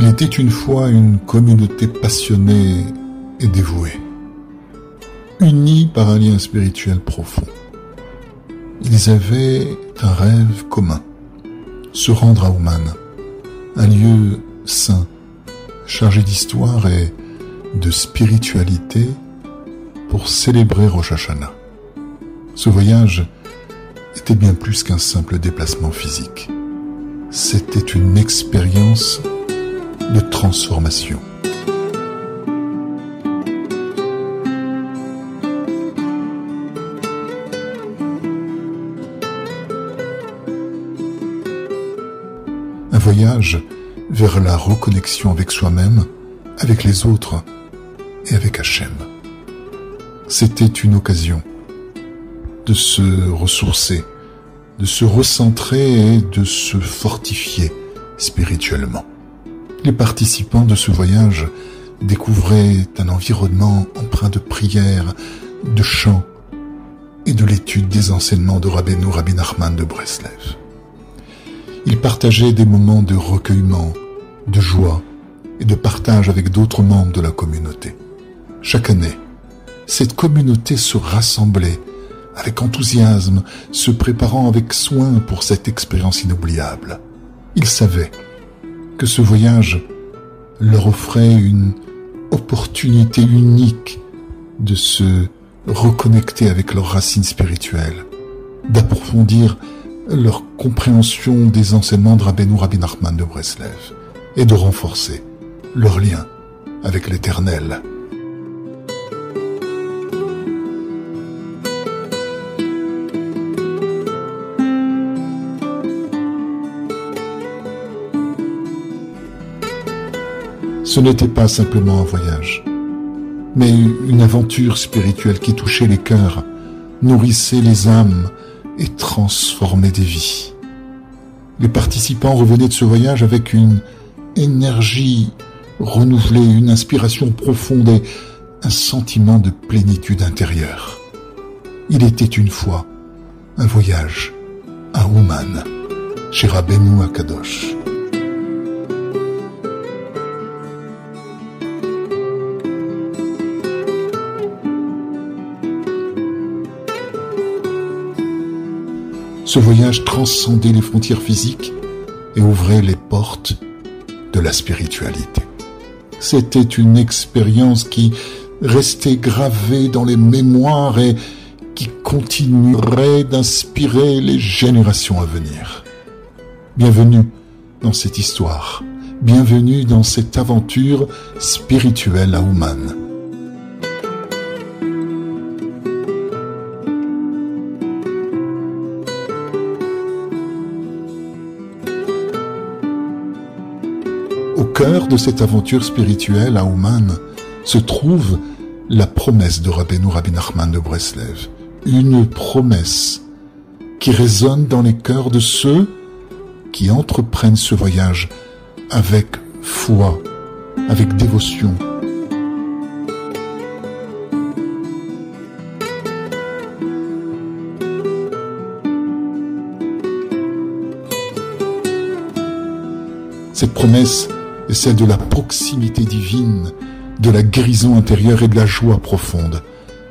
était une fois une communauté passionnée et dévouée, unie par un lien spirituel profond. Ils avaient un rêve commun, se rendre à Ouman, un lieu saint, chargé d'histoire et de spiritualité pour célébrer Rosh Hashanah. Ce voyage était bien plus qu'un simple déplacement physique. C'était une expérience de transformation. Un voyage vers la reconnexion avec soi-même, avec les autres et avec Hachem. C'était une occasion de se ressourcer, de se recentrer et de se fortifier spirituellement. Les participants de ce voyage découvraient un environnement empreint de prières, de chants et de l'étude des enseignements de Rabbi Nachman de Breslev. Ils partageaient des moments de recueillement, de joie et de partage avec d'autres membres de la communauté. Chaque année, cette communauté se rassemblait avec enthousiasme, se préparant avec soin pour cette expérience inoubliable. Ils savaient que ce voyage leur offrait une opportunité unique de se reconnecter avec leurs racines spirituelles, d'approfondir leur compréhension des enseignements de Rabbi Nachman de Breslev et de renforcer leur lien avec l'Éternel. Ce n'était pas simplement un voyage, mais une aventure spirituelle qui touchait les cœurs, nourrissait les âmes et transformait des vies. Les participants revenaient de ce voyage avec une énergie renouvelée, une inspiration profonde et un sentiment de plénitude intérieure. Il était une fois un voyage à Ouman, chez Rabbeinu Akadosh. Ce voyage transcendait les frontières physiques et ouvrait les portes de la spiritualité. C'était une expérience qui restait gravée dans les mémoires et qui continuerait d'inspirer les générations à venir. Bienvenue dans cette histoire, bienvenue dans cette aventure spirituelle à Ouman. Au cœur de cette aventure spirituelle à Ouman se trouve la promesse de Rabbi Nachman de Breslev. Une promesse qui résonne dans les cœurs de ceux qui entreprennent ce voyage avec foi, avec dévotion. Cette promesse est celle de la proximité divine, de la guérison intérieure et de la joie profonde.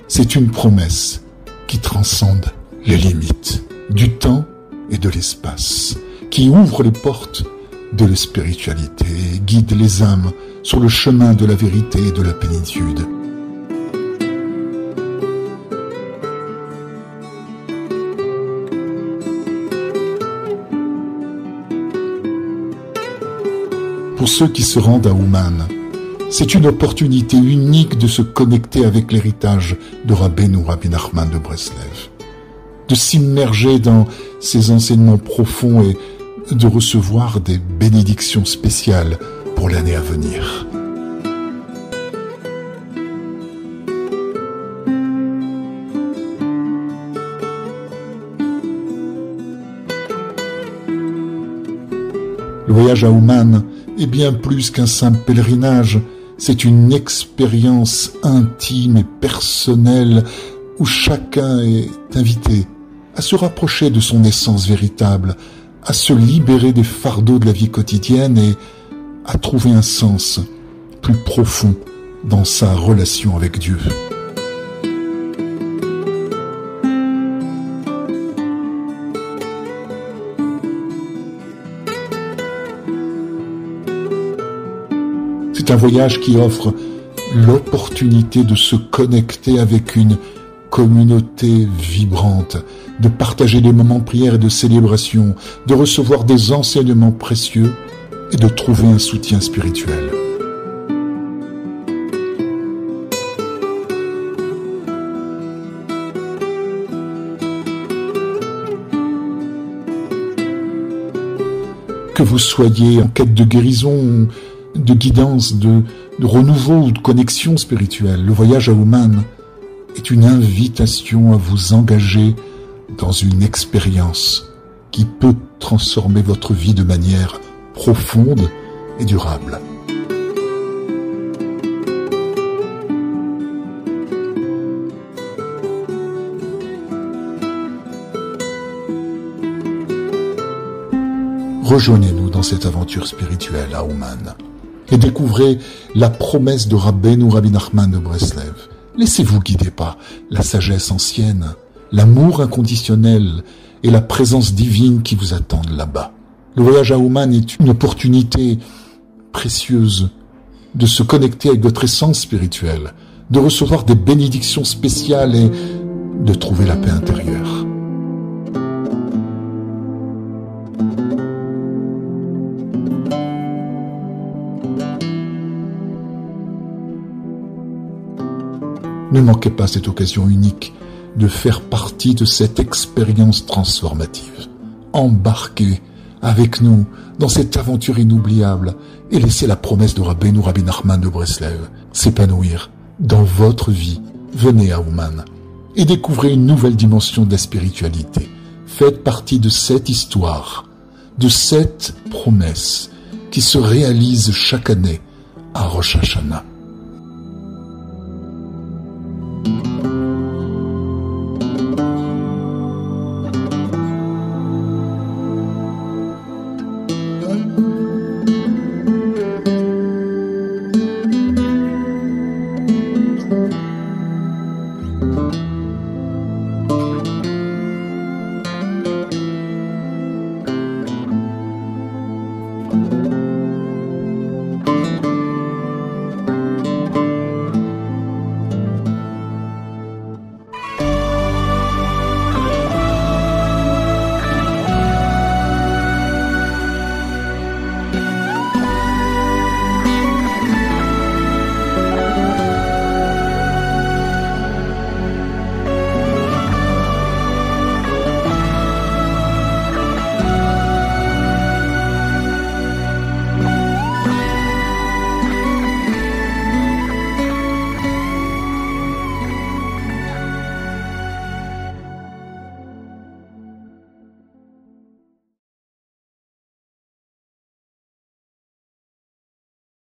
C'est une promesse qui transcende les limites du temps et de l'espace, qui ouvre les portes de la spiritualité et guide les âmes sur le chemin de la vérité et de la plénitude. Pour ceux qui se rendent à Ouman, c'est une opportunité unique de se connecter avec l'héritage de Rabbi Nachman de Breslev, de s'immerger dans ses enseignements profonds et de recevoir des bénédictions spéciales pour l'année à venir. Le voyage à Ouman est bien plus qu'un simple pèlerinage, c'est une expérience intime et personnelle où chacun est invité à se rapprocher de son essence véritable, à se libérer des fardeaux de la vie quotidienne et à trouver un sens plus profond dans sa relation avec Dieu. C'est un voyage qui offre l'opportunité de se connecter avec une communauté vibrante, de partager des moments de prière et de célébration, de recevoir des enseignements précieux et de trouver un soutien spirituel. Que vous soyez en quête de guérison, de guidance, de renouveau ou de connexion spirituelle, le voyage à Ouman est une invitation à vous engager dans une expérience qui peut transformer votre vie de manière profonde et durable. Rejoignez-nous dans cette aventure spirituelle à Ouman et découvrez la promesse de Rabbeinu Rabbi Nachman de Breslev. Laissez-vous guider par la sagesse ancienne, l'amour inconditionnel et la présence divine qui vous attendent là-bas. Le voyage à Ouman est une opportunité précieuse de se connecter avec votre essence spirituelle, de recevoir des bénédictions spéciales et de trouver la paix intérieure. Ne manquez pas cette occasion unique de faire partie de cette expérience transformative. Embarquez avec nous dans cette aventure inoubliable et laissez la promesse de Rabbeinu Rabbi Nachman de Breslev s'épanouir dans votre vie. Venez à Ouman et découvrez une nouvelle dimension de la spiritualité. Faites partie de cette histoire, de cette promesse qui se réalise chaque année à Rosh Hashanah.